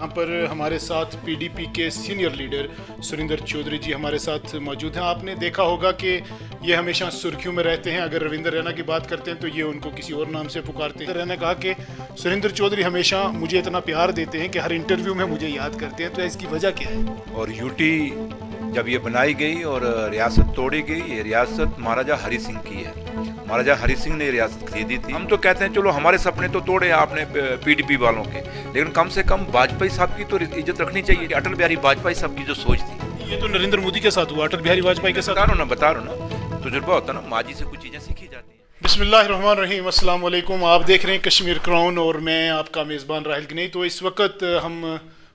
यहाँ पर हमारे साथ पीडीपी के सीनियर लीडर सुरिंदर चौधरी जी हमारे साथ मौजूद हैं। आपने देखा होगा कि ये हमेशा सुर्खियों में रहते हैं। अगर रविंदर रैना की बात करते हैं तो ये उनको किसी और नाम से पुकारते हैं। रैना कहा कि सुरिंदर चौधरी हमेशा मुझे इतना प्यार देते हैं कि हर इंटरव्यू में मुझे याद करते हैं, तो इसकी वजह क्या है? और यूटी जब ये बनाई गई और रियासत तोड़ी गई, ये रियासत महाराजा हरि सिंह की है। महाराजा हरि सिंह ने रियासत खरीदी थी। हम तो कहते हैं चलो हमारे सपने तो तोड़े आपने पीडीपी वालों के, लेकिन कम से कम वाजपेयी साहब की तो इज्जत रखनी चाहिए। अटल बिहारी वाजपेयी साहब की जो सोच थी, ये तो नरेंद्र मोदी के साथ हुआ, अटल बिहारी वाजपेयी के साथ बता रहा हूँ ना, तजुर्बा होता है ना, माजी से कुछ चीजें सीखी जाती हैं। बिस्मिल्लाहिर्रहमानिर्रहीम, अस्सलाम वालेकुम। आप देख रहे हैं कश्मीर क्राउन और मैं आपका मेज़बान राहिल गनई। तो इस वक्त हम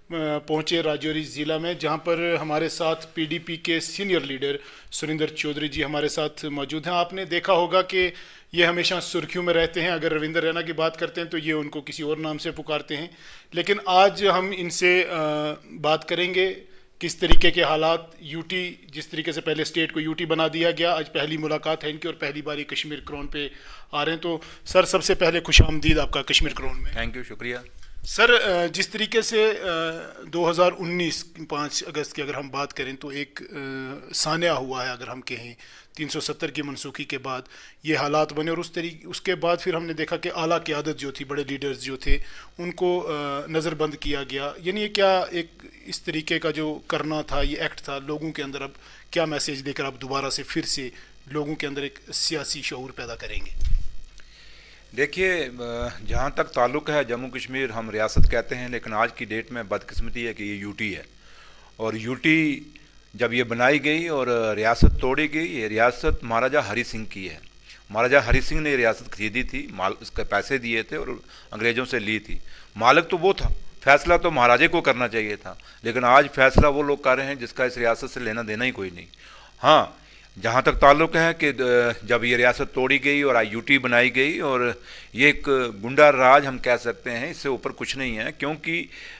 पहुंचे राजौरी ज़िला में, जहां पर हमारे साथ पीडीपी के सीनियर लीडर सुरिंदर चौधरी जी हमारे साथ मौजूद हैं। आपने देखा होगा कि ये हमेशा सुर्खियों में रहते हैं। अगर रविंदर रैना की बात करते हैं तो ये उनको किसी और नाम से पुकारते हैं, लेकिन आज हम इनसे बात करेंगे किस तरीके के हालात, यूटी जिस तरीके से पहले स्टेट को यूटी बना दिया गया, आज पहली मुलाकात है इनकी और पहली बार कश्मीर क्राउन पे आ रहे हैं। तो सर, सबसे पहले खुशामदीद आपका कश्मीर क्राउन में। थैंक यू, शुक्रिया सर। जिस तरीके से 2019 5 अगस्त की अगर हम बात करें तो एक सान्या हुआ है, अगर हम कहें 370 की मनसूखी के बाद ये हालात बने, और उसके बाद फिर हमने देखा कि आला क़यादत जो थी, बड़े लीडर्स जो थे, उनको नज़रबंद किया गया। यानी ये क्या एक इस तरीके का जो करना था, ये एक्ट था, लोगों के अंदर अब क्या मैसेज देकर आप दोबारा से फिर से लोगों के अंदर एक सियासी शऊर पैदा करेंगे? देखिए, जहाँ तक ताल्लुक़ है जम्मू कश्मीर, हम रियासत कहते हैं, लेकिन आज की डेट में बदकिस्मती है कि ये यूटी है। और यूटी जब ये बनाई गई और रियासत तोड़ी गई, ये रियासत महाराजा हरि सिंह की है। महाराजा हरि सिंह ने रियासत खरीदी थी, उसके पैसे दिए थे और अंग्रेज़ों से ली थी। मालिक तो वो था, फैसला तो महाराजे को करना चाहिए था, लेकिन आज फैसला वो लोग कर रहे हैं जिसका इस रियासत से लेना देना ही कोई नहीं। हाँ, जहाँ तक ताल्लुक़ है कि जब ये रियासत तोड़ी गई और यूटी बनाई गई, और ये एक गुंडा राज हम कह सकते हैं, इससे ऊपर कुछ नहीं है। क्योंकि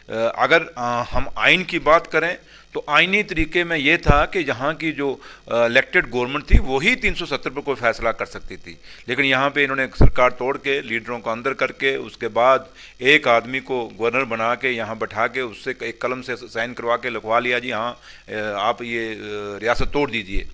अगर हम आइन की बात करें तो आइनी तरीके में ये था कि जहाँ की जो इलेक्टेड गवर्नमेंट थी वही 370 पर कोई फैसला कर सकती थी, लेकिन यहाँ पे इन्होंने सरकार तोड़ के लीडरों को अंदर करके उसके बाद एक आदमी को गवर्नर बना के यहाँ बैठा के उससे एक कलम से साइन करवा के लिखवा लिया, जी हाँ आप ये रियासत तोड़ दीजिए।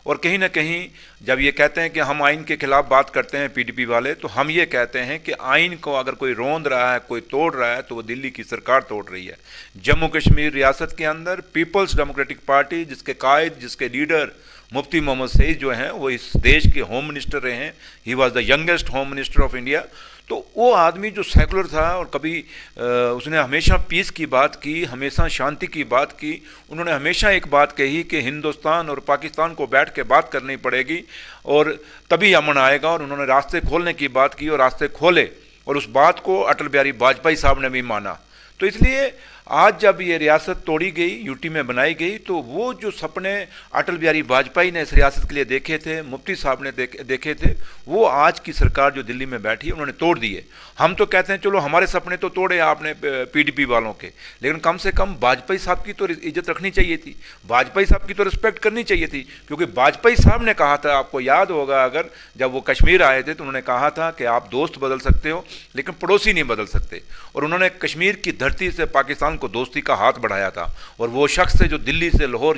और कहीं ना कहीं जब ये कहते हैं कि हम आइन के खिलाफ बात करते हैं पीडीपी वाले, तो हम ये कहते हैं कि आइन को अगर कोई रोंद रहा है, कोई तोड़ रहा है, तो वो दिल्ली की सरकार तोड़ रही है। जम्मू कश्मीर रियासत के अंदर पीपल्स डेमोक्रेटिक पार्टी, जिसके कायद, जिसके लीडर मुफ्ती मोहम्मद सईद जो हैं, वो इस देश के होम मिनिस्टर रहे हैं। He was the youngest home minister of India. तो वो आदमी जो सेकुलर था और कभी उसने हमेशा पीस की बात की, हमेशा शांति की बात की। उन्होंने हमेशा एक बात कही कि हिंदुस्तान और पाकिस्तान को बैठ के बात करनी पड़ेगी और तभी अमन आएगा, और उन्होंने रास्ते खोलने की बात की और रास्ते खोले, और उस बात को अटल बिहारी वाजपेयी साहब ने भी माना। तो इसलिए आज जब ये रियासत तोड़ी गई, यूटी में बनाई गई, तो वो जो सपने अटल बिहारी वाजपेयी ने इस रियासत के लिए देखे थे, मुफ्ती साहब ने देखे थे, वो आज की सरकार जो दिल्ली में बैठी है उन्होंने तोड़ दिए। हम तो कहते हैं चलो हमारे सपने तो तोड़े आपने पीडीपी वालों के, लेकिन कम से कम वाजपेयी साहब की तो इज्जत रखनी चाहिए थी, वाजपेयी साहब की तो रिस्पेक्ट करनी चाहिए थी। क्योंकि वाजपेयी साहब ने कहा था, आपको याद होगा अगर, जब वो कश्मीर आए थे तो उन्होंने कहा था कि आप दोस्त बदल सकते हो लेकिन पड़ोसी नहीं बदल सकते। और उन्होंने कश्मीर की धरती से पाकिस्तान को दोस्ती का हाथ बढ़ाया था, और वो शख्स थे जो दिल्ली से लाहौर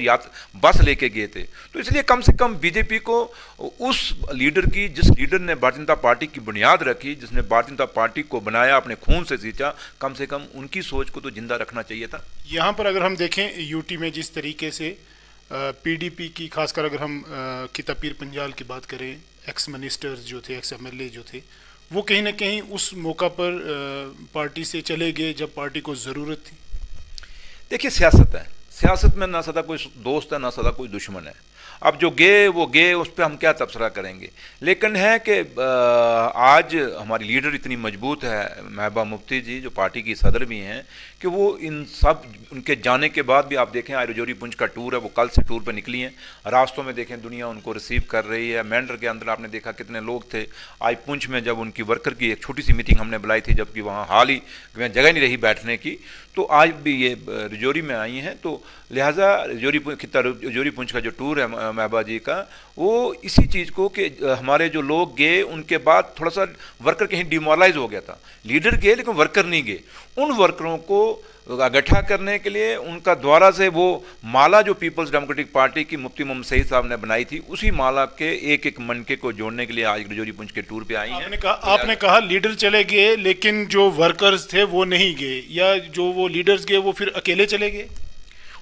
बस लेके गए थे। तो इसलिए कम से कम बीजेपी को उस लीडर की, जिस लीडर ने भारतीय जनता पार्टी की बुनियाद रखी, जिसने भारतीय जनता पार्टी को बनाया, अपने खून से सींचा, कम से कम उनकी सोच को तो जिंदा रखना चाहिए था। यहाँ पर अगर हम देखें यूटी में जिस तरीके से पीडीपी की, खासकर अगर हम किता पीर पंजाल की बात करें, एक्स मिनिस्टर्स जो थे, एक्स एमएलए जो थे, वो कहीं ना कहीं उस मौका पर पार्टी से चले गए जब पार्टी को ज़रूरत थी। देखिए, सियासत है, सियासत में ना सदा कोई दोस्त है ना सदा कोई दुश्मन है। अब जो गए वो गए, उस पर हम क्या तबसरा करेंगे। लेकिन है कि आज हमारी लीडर इतनी मजबूत है, महबूबा मुफ्ती जी जो पार्टी की सदर भी हैं, कि वो इन सब उनके जाने के बाद भी आप देखें, आज रजौरी पुंछ का टूर है, वो कल से टूर पे निकली हैं। रास्तों में देखें दुनिया उनको रिसीव कर रही है। मेंढर के अंदर आपने देखा कितने लोग थे। आज पुंछ में जब उनकी वर्कर की एक छोटी सी मीटिंग हमने बुलाई थी, जबकि वहाँ हाल ही में जगह नहीं रही बैठने की, तो आज भी ये रजौरी में आई हैं। तो लिहाजा रजौरी पुंछ का जो टूर है है महबा जी का, वो इसी चीज़ को कि हमारे जो लोग गए उनके बाद थोड़ा सा वर्कर कहीं डिमोरलाइज हो गया था। लीडर गए लेकिन वर्कर नहीं गए। उन वर्करों को इकट्ठा करने के लिए उनका द्वारा से वो माला जो पीपल्स डेमोक्रेटिक पार्टी की मुफ्ती मोहम्मद सईद साहब ने बनाई थी, उसी माला के एक एक मनके को जोड़ने के लिए आज रजौरी पुंछ के टूर पे आई हैं। आपने कहा लीडर चले गए लेकिन जो वर्कर्स थे वो नहीं गए, या जो वो लीडर्स गए वो फिर अकेले चले गए?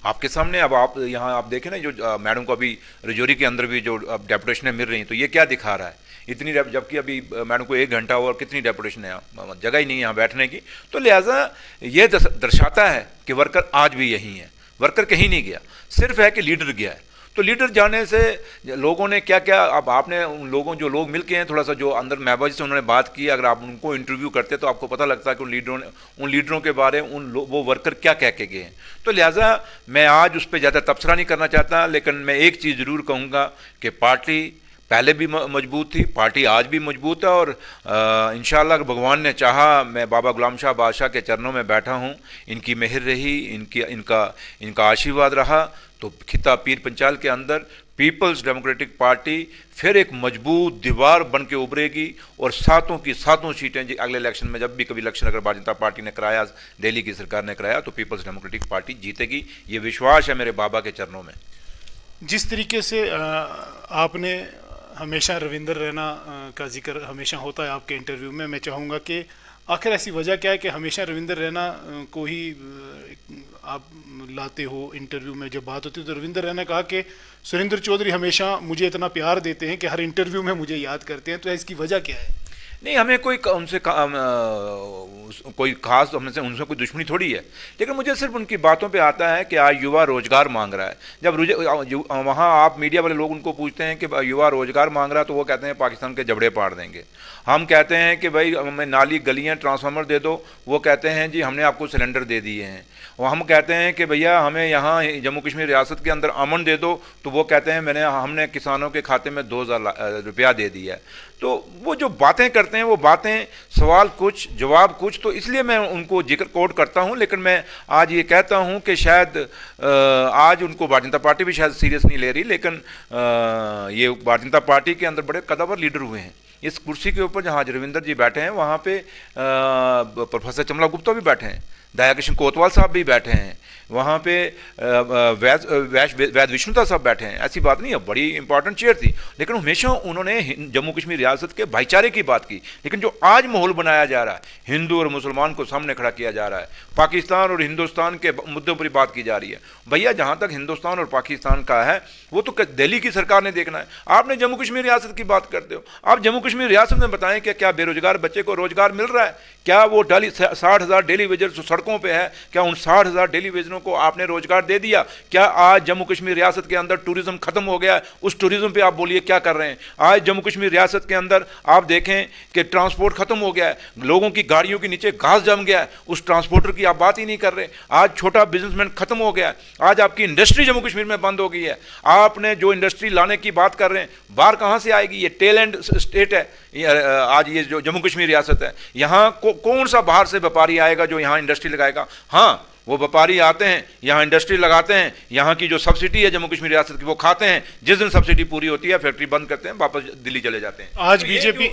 आपके सामने अब आप यहाँ आप देखें ना, जो मैडम को अभी रजौरी के अंदर भी जो डेपुटेशनें मिल रही हैं, तो ये क्या दिखा रहा है? इतनी जबकि अभी मैडम को 1 घंटा हुआ और कितनी डेपुटेशन है, जगह ही नहीं है यहाँ बैठने की। तो लिहाजा ये दर्शाता है कि वर्कर आज भी यहीं है, वर्कर कहीं नहीं गया, सिर्फ है कि लीडर गया है। तो लीडर जाने से लोगों ने क्या क्या, अब आपने उन लोगों जो लोग मिलके हैं, थोड़ा सा जो अंदर महबा जी से उन्होंने बात की, अगर आप उनको इंटरव्यू करते तो आपको पता लगता है कि उन लीडरों के बारे में वो वर्कर क्या कह के गए हैं। तो लिहाजा मैं आज उस पर ज़्यादा तबसरा नहीं करना चाहता, लेकिन मैं एक चीज़ ज़रूर कहूँगा कि पार्टी पहले भी मजबूत थी, पार्टी आज भी मजबूत है, और इंशाअल्लाह अगर भगवान ने चाहा, मैं बाबा गुलाम शाह बादशाह के चरणों में बैठा हूँ, इनकी मेहर रही, इनका आशीर्वाद रहा, तो खिता पीर पंचाल के अंदर पीपल्स डेमोक्रेटिक पार्टी फिर एक मजबूत दीवार बन के उभरेगी, और सातों की सातों सीटें जी अगले इलेक्शन में, जब भी कभी इलेक्शन अगर भारतीय जनता पार्टी ने कराया, दिल्ली की सरकार ने कराया, तो पीपल्स डेमोक्रेटिक पार्टी जीतेगी। ये विश्वास है मेरे बाबा के चरणों में। जिस तरीके से आपने हमेशा रविंदर रैना का जिक्र हमेशा होता है आपके इंटरव्यू में, मैं चाहूँगा कि आखिर ऐसी वजह क्या है कि हमेशा रविंदर रैना को ही आप लाते हो इंटरव्यू में? जब बात होती है तो रविंदर रैना कहा कि सुरेंद्र चौधरी हमेशा मुझे इतना प्यार देते हैं कि हर इंटरव्यू में मुझे याद करते हैं, तो इसकी वजह क्या है? नहीं, हमें कोई उनसे कोई खास उनसे कोई दुश्मनी थोड़ी है, लेकिन मुझे सिर्फ उनकी बातों पे आता है कि आज युवा रोजगार मांग रहा है। जब वहाँ आप मीडिया वाले लोग उनको पूछते हैं कि युवा रोजगार मांग रहा है, तो वो कहते हैं पाकिस्तान के जबड़े पाड़ देंगे। हम कहते हैं कि भाई हमें नाली गलियाँ ट्रांसफार्मर दे दो, वो कहते हैं जी हमने आपको सिलेंडर दे दिए हैं। और हम कहते हैं कि भैया हमें यहाँ जम्मू कश्मीर रियासत के अंदर अमन दे दो, तो वो कहते हैं हमने किसानों के खाते में 2000 रुपया दे दिया है। तो वो जो बातें करते हैं, वो बातें सवाल कुछ जवाब कुछ, तो इसलिए मैं उनको जिक्र कोट करता हूं। लेकिन मैं आज ये कहता हूं कि शायद आज उनको भारतीय जनता पार्टी भी शायद सीरियस नहीं ले रही, लेकिन ये भारतीय जनता पार्टी के अंदर बड़े कदावर लीडर हुए हैं। इस कुर्सी के ऊपर जहाँ रविंदर जी बैठे हैं, वहाँ पे प्रोफेसर चमला गुप्ता भी बैठे हैं, दया किशन कोतवाल साहब भी बैठे हैं, वहाँ पे वैद विष्णुता साहब बैठे हैं। ऐसी बात नहीं है, बड़ी इंपॉर्टेंट चेयर थी, लेकिन हमेशा उन्होंने जम्मू कश्मीर रियासत के भाईचारे की बात की। लेकिन जो आज माहौल बनाया जा रहा है, हिंदू और मुसलमान को सामने खड़ा किया जा रहा है, पाकिस्तान और हिंदुस्तान के मुद्दों पर बात की जा रही है। भैया जहाँ तक हिंदुस्तान और पाकिस्तान का है, वो तो दिल्ली की सरकार ने देखना है। आपने जम्मू कश्मीर रियासत की बात करते हो, आप जम्मू कश्मीर रियासत में बताएं कि क्या बेरोजगार बच्चे को रोजगार मिल रहा है? क्या वो 60,000 डेली वेजर सड़कों पे है, क्या उन 60,000 डेली वेजरों को आपने रोजगार दे दिया? क्या आज जम्मू कश्मीर रियासत के अंदर टूरिज्म खत्म हो गया है? उस टूरिज्म पे आप बोलिए क्या कर रहे हैं? आज जम्मू कश्मीर रियासत के अंदर आप देखें कि ट्रांसपोर्ट खत्म हो गया है, लोगों की गाड़ियों के नीचे घास जम गया है, उस ट्रांसपोर्टर की आप बात ही नहीं कर रहे। आज छोटा बिजनेसमैन खत्म हो गया है, आज आपकी इंडस्ट्री जम्मू कश्मीर में बंद हो गई है। आपने जो इंडस्ट्री लाने की बात कर रहे हैं, बाहर कहाँ से आएगी? ये टेल एंड स्टेट है आज ये जो जम्मू कश्मीर रियासत है। यहाँ कौन सा बाहर से व्यापारी आएगा जो यहाँ इंडस्ट्री लगाएगा? हाँ, वो व्यापारी आते हैं, यहाँ इंडस्ट्री लगाते हैं, यहाँ की जो सब्सिडी है जम्मू कश्मीर रियासत की वो खाते हैं, जिस दिन सब्सिडी पूरी होती है फैक्ट्री बंद करते हैं, वापस दिल्ली चले जाते हैं। आज तो बीजेपी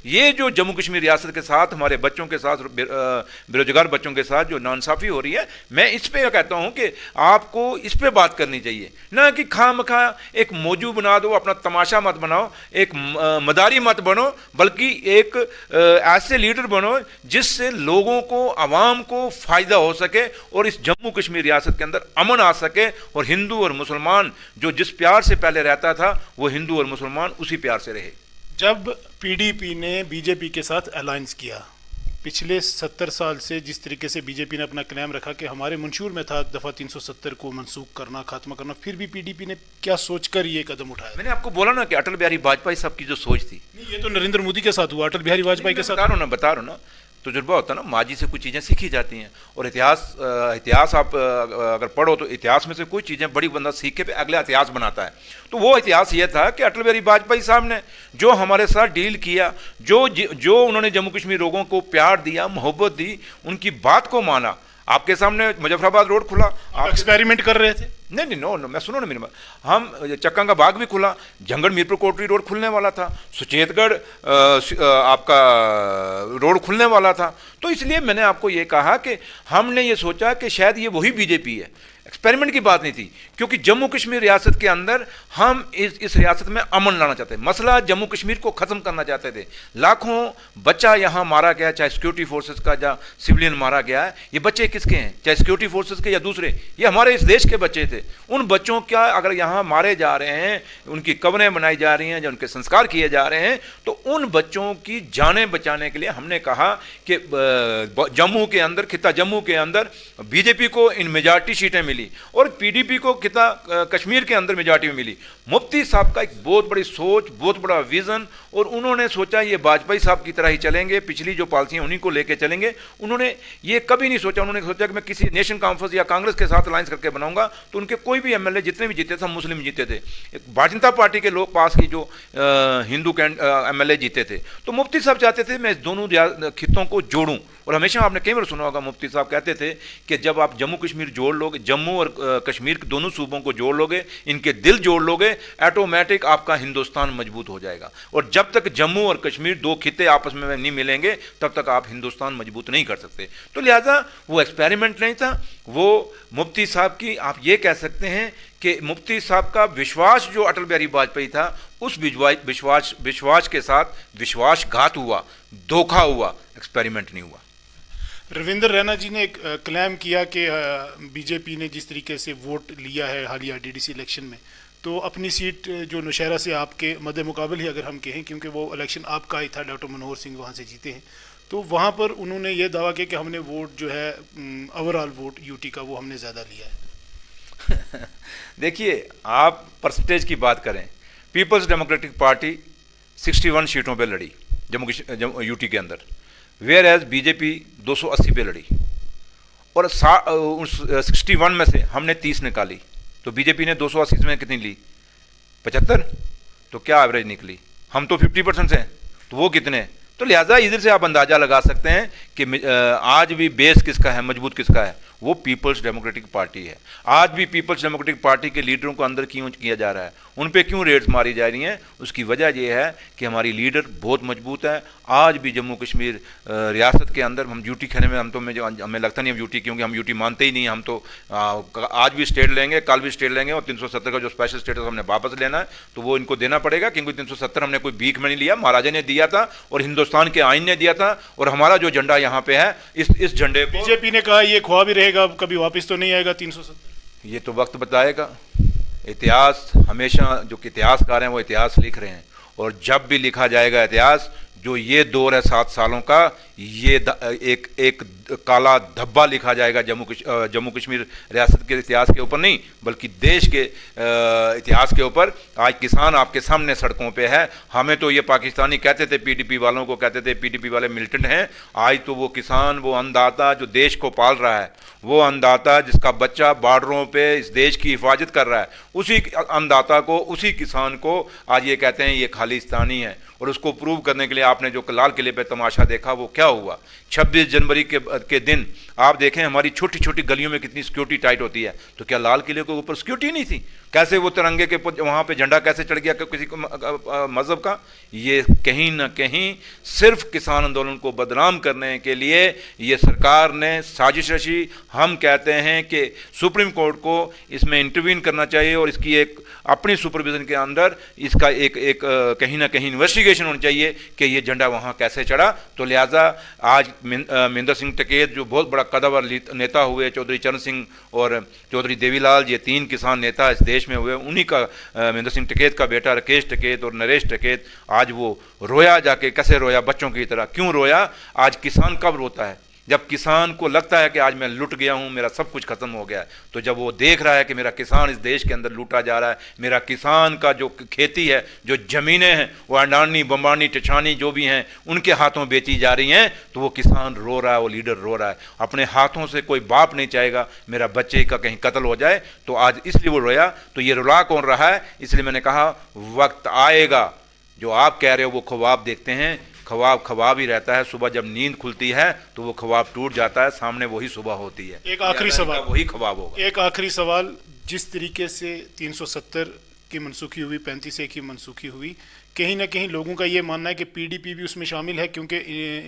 ये जो जम्मू कश्मीर रियासत के साथ, हमारे बच्चों के साथ, बेरोजगार बच्चों के साथ जो नाइंसाफी हो रही है, मैं इस पे कहता हूँ कि आपको इस पे बात करनी चाहिए, ना कि खामखा एक मौजू बना दो, अपना तमाशा मत बनाओ, एक मदारी मत बनो, बल्कि एक ऐसे लीडर बनो जिससे लोगों को, आवाम को फायदा हो सके और इस जम्मू कश्मीर रियासत के अंदर अमन आ सके, और हिंदू और मुसलमान जो जिस प्यार से पहले रहता था, वो हिंदू और मुसलमान उसी प्यार से रहे। जब पीडीपी ने बीजेपी के साथ अलायंस किया, पिछले 70 साल से जिस तरीके से बीजेपी ने अपना क्लेम रखा कि हमारे मंशूर में था दफ़ा 370 को मनसूख करना, खात्मा करना, फिर भी पीडीपी ने क्या सोचकर ये कदम उठाया? मैंने आपको बोला ना कि अटल बिहारी वाजपेयी साहब की जो सोच थी, नहीं, ये तो नरेंद्र मोदी के साथ हुआ, अटल बिहारी वाजपेयी के साथ बता रहा हूँ ना, तजुर्बा होता है ना, माजी से कुछ चीज़ें सीखी जाती हैं। और इतिहास आप अगर पढ़ो तो इतिहास में से कुछ चीज़ें बड़ी बंदा सीख के अगला इतिहास बनाता है। तो वो इतिहास ये था कि अटल बिहारी वाजपेयी साहब ने जो हमारे साथ डील किया, जो उन्होंने जम्मू कश्मीर लोगों को प्यार दिया, मोहब्बत दी, उनकी बात को माना। आपके सामने मुजफ्फराबाद रोड खुला, आप एक्सपेरिमेंट कर रहे थे? नहीं नहीं, नो नो, मैं सुनो ना मेरी बात। हम चक्का का बाग भी खुला, जंगल मीरपुर कोटरी रोड खुलने वाला था, सुचेतगढ़ आपका रोड खुलने वाला था। तो इसलिए मैंने आपको ये कहा कि हमने ये सोचा कि शायद ये वही बीजेपी है। एक्सपेरिमेंट की बात नहीं थी, क्योंकि जम्मू कश्मीर रियासत के अंदर हम इस रियासत में अमन लाना चाहते हैं। मसला जम्मू कश्मीर को ख़त्म करना चाहते थे। लाखों बच्चा यहाँ मारा गया, चाहे सिक्योरिटी फोर्सेस का या सिविलियन मारा गया है। ये बच्चे किसके हैं, चाहे सिक्योरिटी फोर्सेस के या दूसरे, ये हमारे इस देश के बच्चे थे। उन बच्चों का अगर यहाँ मारे जा रहे हैं, उनकी कब्रें बनाई जा रही हैं या उनके संस्कार किए जा रहे हैं, तो उन बच्चों की जानें बचाने के लिए हमने कहा कि जम्मू के अंदर, खिता जम्मू के अंदर बीजेपी को इन मेजॉरिटी सीटें मिली और पीडीपी को खिता कश्मीर के अंदर मेजॉरिटी में मिली। मुफ्ती साहब का एक बहुत बड़ी सोच, बहुत बड़ा विजन, और उन्होंने सोचा ये वाजपेयी साहब की तरह ही चलेंगे, पिछली जो पॉलिसी उन्हीं को लेके चलेंगे। उन्होंने ये कभी नहीं सोचा, उन्होंने सोचा कि मैं किसी नेशन कॉन्फ्रेंस या कांग्रेस के साथ अलायंस करके बनाऊंगा। तो उनके कोई भी एमएलए जितने भी जीते थे मुस्लिम जीते थे। एक भारतीय जनता पार्टी के लोग पास की जो हिंदू एमएलए जीते थे। तो मुफ्ती साहब चाहते थे मैं इस दोनों खितों को जोड़ूं। और हमेशा आपने कई बार सुना होगा, मुफ्ती साहब कहते थे कि जब आप जम्मू कश्मीर जोड़ लोगे, जम्मू और कश्मीर के दोनों सूबों को जोड़ लोगे, इनके दिल जोड़ लोगे, ऑटोमेटिक आपका हिंदुस्तान मजबूत हो जाएगा। और जब तक जम्मू और कश्मीर दो खिते आपस में नहीं मिलेंगे, तब तक आप हिंदुस्तान मजबूत नहीं कर सकते। तो लिहाजा वो एक्सपेरिमेंट नहीं था, वो मुफ्ती साहब की, आप ये कह सकते हैं कि मुफ्ती साहब का विश्वास जो अटल बिहारी वाजपेयी था, उस विश्वास के साथ विश्वासघात हुआ, धोखा हुआ, एक्सपेरिमेंट नहीं हुआ। रविंद्र रैना जी ने एक क्लेम किया कि बीजेपी ने जिस तरीके से वोट लिया है हालिया डीडीसी इलेक्शन में, तो अपनी सीट जो नौशहरा से आपके मद्दे मुकाबल ही अगर हम कहें, क्योंकि वो इलेक्शन आपका ही था, डॉक्टर मनोहर सिंह वहाँ से जीते हैं, तो वहाँ पर उन्होंने ये दावा किया कि हमने वोट जो है ओवरऑल वोट यूटी का वो हमने ज़्यादा लिया है। देखिए, आप परसेंटेज की बात करें, पीपल्स डेमोक्रेटिक पार्टी 61 सीटों पे लड़ी जम्मू यूटी के अंदर, वेयर एज बीजेपी 280 पे लड़ी, और 61 में से हमने 30 निकाली। तो बीजेपी ने 280 में कितनी ली, 75। तो क्या एवरेज निकली, हम तो 50% हैं, तो वो कितने। तो लिहाजा इधर से आप अंदाज़ा लगा सकते हैं कि आज भी बेस किसका है, मजबूत किसका है, वो पीपल्स डेमोक्रेटिक पार्टी है। आज भी पीपल्स डेमोक्रेटिक पार्टी के लीडरों को अंदर क्यों किया जा रहा है, उन पे क्यों रेड्स मारी जा रही हैं, उसकी वजह यह है कि हमारी लीडर बहुत मजबूत है। आज भी जम्मू कश्मीर रियासत के अंदर हम यूटी खाने में, हमें लगता नहीं हम यूटी, क्योंकि हम यूटी मानते ही नहीं। हम तो आज भी स्टेट लेंगे, कल भी स्टेट लेंगे, और 370 का जो स्पेशल स्टेटस हमने वापस लेना है, तो वो इनको देना पड़ेगा, क्योंकि 370 हमने कोई भीख में नहीं लिया, महाराजा ने दिया था और हिंदुस्तान के आइन ने दिया था। और हमारा जो झंडा यहाँ पे है, इस झंडे को बीजेपी ने कहा ये ख्वाब ही रहेगा, कभी वापस तो नहीं आएगा 370। ये तो वक्त बताएगा। इतिहास हमेशा, जो इतिहासकार हैं वो इतिहास लिख रहे हैं, और जब भी लिखा जाएगा इतिहास, जो ये दौर है 7 सालों का, ये एक काला धब्बा लिखा जाएगा जम्मू कश्मीर रियासत के इतिहास के ऊपर नहीं, बल्कि देश के इतिहास के ऊपर। आज किसान आपके सामने सड़कों पे है। हमें तो ये पाकिस्तानी कहते थे, पीडीपी वालों को कहते थे पीडीपी वाले मिलिटेंट हैं। आज तो वो किसान, वो अन्नदाता जो देश को पाल रहा है, वो अन्नदाता जिसका बच्चा बॉर्डरों पे इस देश की हिफाजत कर रहा है, उसी अन्नदाता को, उसी किसान को आज ये कहते हैं ये खालिस्तानी है। और उसको प्रूव करने के लिए आपने जो लाल किले पे तमाशा देखा, वो क्या हुआ 26 जनवरी के दिन। आप देखें हमारी छोटी छोटी गलियों में कितनी सिक्योरिटी टाइट होती है, तो क्या लाल किले के ऊपर सिक्योरिटी नहीं थी? कैसे वो तिरंगे के वहाँ पे झंडा कैसे चढ़ गया किसी मजहब का? ये कहीं ना कहीं सिर्फ किसान आंदोलन को बदनाम करने के लिए ये सरकार ने साजिश रची। हम कहते हैं कि सुप्रीम कोर्ट को इसमें इंटरवीन करना चाहिए, और इसकी एक अपनी सुपरविजन के अंदर इसका एक कहीं ना कहीं इन्वेस्टिगेशन होनी चाहिए कि ये झंडा वहाँ कैसे चढ़ा। तो लिहाजा आज महेंद्र सिंह टिकैत जो बहुत बड़ा कदावर नेता हुए, चौधरी चरण सिंह और चौधरी देवीलाल, ये 3 किसान नेता इस देश में हुए, उन्हीं का महेंद्र सिंह टिकैत का बेटा राकेश टिकैत और नरेश टिकैत, आज वो रोया जाके, कैसे रोया, बच्चों की तरह। क्यों रोया? आज किसान कब रोता है? जब किसान को लगता है कि आज मैं लुट गया हूँ, मेरा सब कुछ खत्म हो गया है। तो जब वो देख रहा है कि मेरा किसान इस देश के अंदर लूटा जा रहा है, मेरा किसान का जो खेती है, जो ज़मीनें हैं, वो अडानी, बम्बानी, टिछानी जो भी हैं, उनके हाथों बेची जा रही हैं, तो वो किसान रो रहा है, वो लीडर रो रहा है। अपने हाथों से कोई बाप नहीं चाहेगा मेरा बच्चे का कहीं कत्ल हो जाए, तो आज इसलिए वो रोया। तो ये रुला कौन रहा है? इसलिए मैंने कहा वक्त आएगा, जो आप कह रहे हो वो ख्वाब देखते हैं, ख्वाब ख्वाब ही रहता है। सुबह जब नींद खुलती है तो वो ख्वाब टूट जाता है, सामने वही सुबह होती है। एक आखिरी सवाल, वही ख्वाब होगा। एक आखिरी सवाल, जिस तरीके से 370 की मनसूखी हुई, 35A की मनसूखी हुई, कहीं ना कहीं लोगों का ये मानना है कि पीडीपी भी उसमें शामिल है, क्योंकि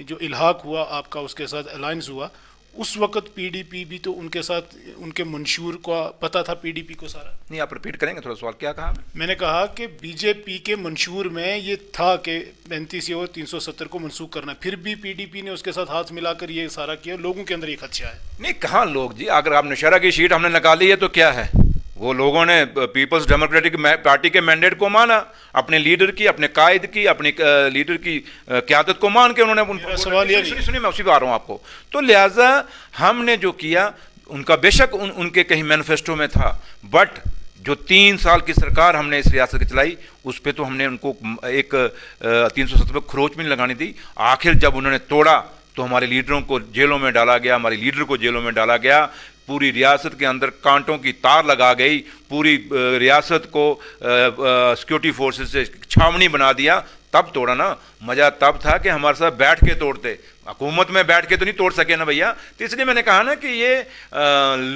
जो इल्हाक हुआ आपका, उसके साथ अलायंस हुआ, उस वक्त पीडीपी भी तो उनके साथ, उनके मंशूर का पता था पीडीपी को सारा। नहीं, आप रिपीट करेंगे थोड़ा सवाल, क्या कहा? मैंने कहा कि बीजेपी के मंशूर में ये था कि 35A और 370 को मनसूख करना, फिर भी पीडीपी ने उसके साथ हाथ मिलाकर ये सारा किया। लोगों के अंदर ये खदशा है। नहीं, कहाँ लोग जी, अगर आप नौशहरा की सीट हमने निकाली है तो क्या है, वो लोगों ने पीपल्स डेमोक्रेटिक पार्टी के मैंडेट को माना, अपने लीडर की, अपने कायद की, अपने लीडर की क़यादत को मान के उन्होंने सवाल ये सुनिए, मैं उसी पर आ रहा हूँ आपको। तो लिहाजा हमने जो किया, उनका बेशक उनके कहीं मैनिफेस्टो में था, बट जो 3 साल की सरकार हमने इस रियासत की चलाई, उस पर तो हमने उनको एक 370 पर खरोच भी नहीं लगानी दी। आखिर जब उन्होंने तोड़ा तो हमारे लीडरों को जेलों में डाला गया, हमारे लीडर को जेलों में डाला गया, पूरी रियासत के अंदर कांटों की तार लगा गई, पूरी रियासत को सिक्योरिटी फोर्सेस से छावनी बना दिया। तब तोड़ा ना, मज़ा तब था कि हमारे साथ बैठ के तोड़ते, हुकूमत में बैठ के तो नहीं तोड़ सके ना भैया। तो इसलिए मैंने कहा ना कि ये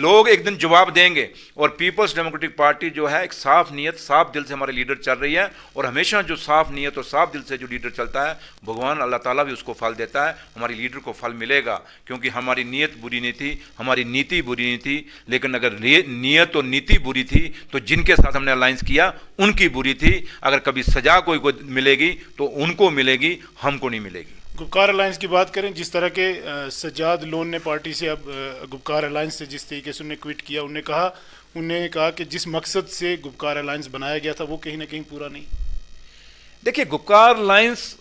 लोग एक दिन जवाब देंगे। और पीपल्स डेमोक्रेटिक पार्टी जो है, एक साफ नीयत, साफ दिल से हमारे लीडर चल रही है, और हमेशा जो साफ नीयत और साफ दिल से जो लीडर चलता है, भगवान अल्लाह ताला भी उसको फल देता है। हमारी लीडर को फल मिलेगा, क्योंकि हमारी नीयत बुरी नहीं थी, हमारी नीति बुरी नहीं थी। लेकिन अगर नीयत और नीति बुरी थी तो जिनके साथ हमने अलायंस किया उनकी बुरी थी। अगर कभी सजा कोई मिलेगी तो उनको मिलेगी, हमको नहीं मिलेगी। गुपकार अलायंस की बात करें, जिस तरह के सज्जाद लोन ने पार्टी से, अब गुपकार अलायंस से जिस तरीके से उन्हें क्विट किया, उन्होंने कहा कि जिस मकसद से गुपकार अलायंस बनाया गया था वो कहीं ना कहीं पूरा नहीं। देखिए, Gupkar alliance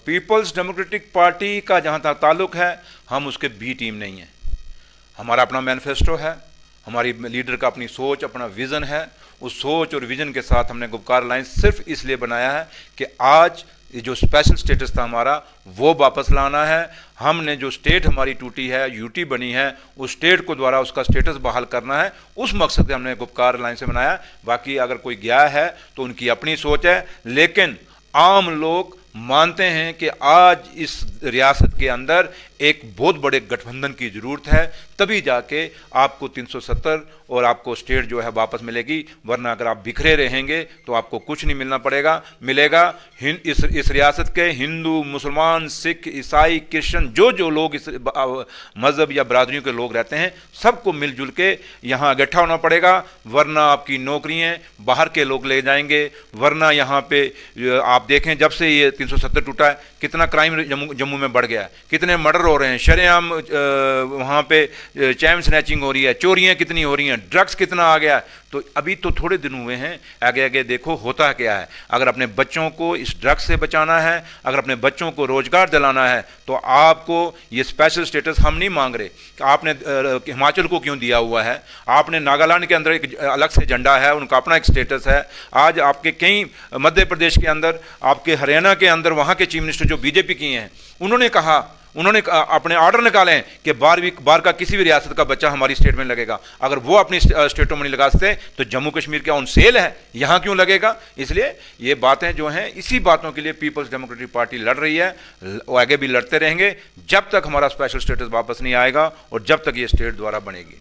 Peoples Democratic Party का जहाँ तक ताल्लुक है, हम उसके बी टीम नहीं हैं। हमारा अपना मैनिफेस्टो है, हमारी लीडर का अपनी सोच, अपना विज़न है। उस सोच और विज़न के साथ हमने गुपकार अलायंस सिर्फ इसलिए बनाया है कि आज ये जो स्पेशल स्टेटस था हमारा, वो वापस लाना है। हमने जो स्टेट हमारी टूटी है, यूटी बनी है, उस स्टेट को द्वारा उसका स्टेटस बहाल करना है। उस मकसद से हमने गुपकार अलायंस से बनाया। बाकी अगर कोई गया है तो उनकी अपनी सोच है, लेकिन आम लोग मानते हैं कि आज इस रियासत के अंदर एक बहुत बड़े गठबंधन की ज़रूरत है, तभी जाके आपको 370 और आपको स्टेट जो है वापस मिलेगी। वरना अगर आप बिखरे रहेंगे तो आपको कुछ नहीं मिलेगा। इस रियासत के हिंदू, मुसलमान, सिख, ईसाई, क्रिश्चन, जो लोग इस मज़हब या बरादरियों के लोग रहते हैं, सबको मिलजुल के यहाँ इकट्ठा होना पड़ेगा। वरना आपकी नौकरियाँ बाहर के लोग ले जाएंगे। वरना यहाँ पे आप देखें, जब से ये 370 टूटा है, कितना क्राइम जम्मू में बढ़ गया है, कितने मर्डर हो रहे हैं, शरेआम वहाँ पे चैन स्नैचिंग हो रही है, चोरियाँ कितनी हो रही हैं, ड्रग्स कितना आ गया है। तो अभी तो थोड़े दिन हुए हैं, आगे आगे देखो होता क्या है। अगर अपने बच्चों को इस ड्रग्स से बचाना है, अगर अपने बच्चों को रोजगार दिलाना है, तो आपको ये स्पेशल स्टेटस हम नहीं मांग रहे कि आपने हिमाचल को क्यों दिया हुआ है। आपने नागालैंड के अंदर एक अलग से झंडा है, उनका अपना एक स्टेटस है। आज आपके कई मध्य प्रदेश के अंदर, आपके हरियाणा के अंदर, वहाँ के चीफ मिनिस्टर जो बीजेपी की हैं, उन्होंने अपने ऑर्डर निकाले हैं कि बार का किसी भी रियासत का बच्चा हमारी स्टेट में लगेगा। अगर वो अपनी स्टेटों में नहीं लगा सकते तो जम्मू कश्मीर क्या उन सेल है, यहाँ क्यों लगेगा। इसलिए ये बातें जो हैं, इसी बातों के लिए पीपल्स डेमोक्रेटिक पार्टी लड़ रही है, वो आगे भी लड़ते रहेंगे जब तक हमारा स्पेशल स्टेटस वापस नहीं आएगा और जब तक ये स्टेट द्वारा बनेगी।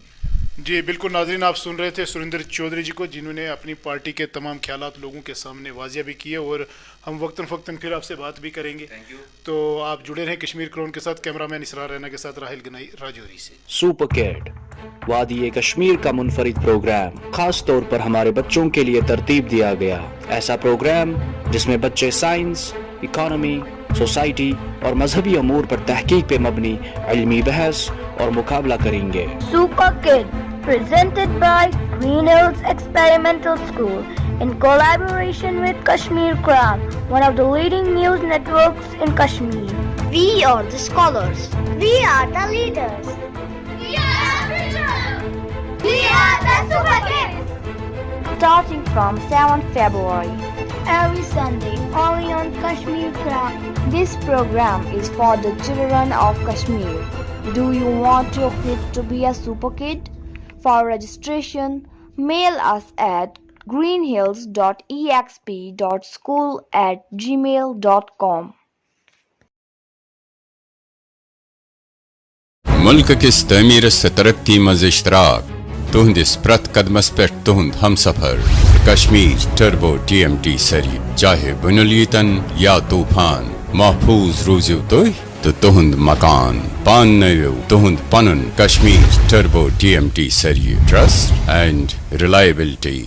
जी बिल्कुल, नाज़रीन, आप सुन रहे थे सुरेंद्र चौधरी जी को, जिन्होंने अपनी पार्टी के तमाम ख्यालात लोगों के सामने वाजिया भी किए, और हम वक्तन फ़क्तन फिर आपसे बात भी करेंगे। Thank you. तो आप जुड़े रहें कश्मीर क्राउन के साथ। कैमरामैन इसरार रैना के साथ राहिल गनाई, राजौरी से। सुपर किड वादी कश्मीर का मुनफरिद प्रोग्राम, खास तौर पर हमारे बच्चों के लिए तरतीब दिया गया। ऐसा प्रोग्राम जिसमें बच्चे साइंस, इकोनॉमी, सोसाइटी और मजहबी अमूर पर तहकीक पे मबनी इल्मी बहस और मुकाबला करेंगे। Super kid presented by Green Hills Experimental School in collaboration with Kashmir Crown, one of the leading news networks in Kashmir. We are the scholars. We are the leaders. We are the preachers. We are the Super Kids. Starting from 7th February. Every Sunday, only on Kashmir Crown. This program is for the children of Kashmir. Do you want your kid to be a super kid? For registration, mail us at greenhills.exp.school@gmail.com. मुल्क किस तमीरस तरक्की मज इश्तराक तुहंदिस प्रत कदमस पे तुहंद हम सफर Kashmir turbo TMT सरी चाहे बुनलीतन या तूफान महफूज रूजिव तो तुहंद मकान पान नयो तुहंद पनन कश्मीर टर्बो TMT सरी ट्रस्ट एंड रिलायबिलिटी।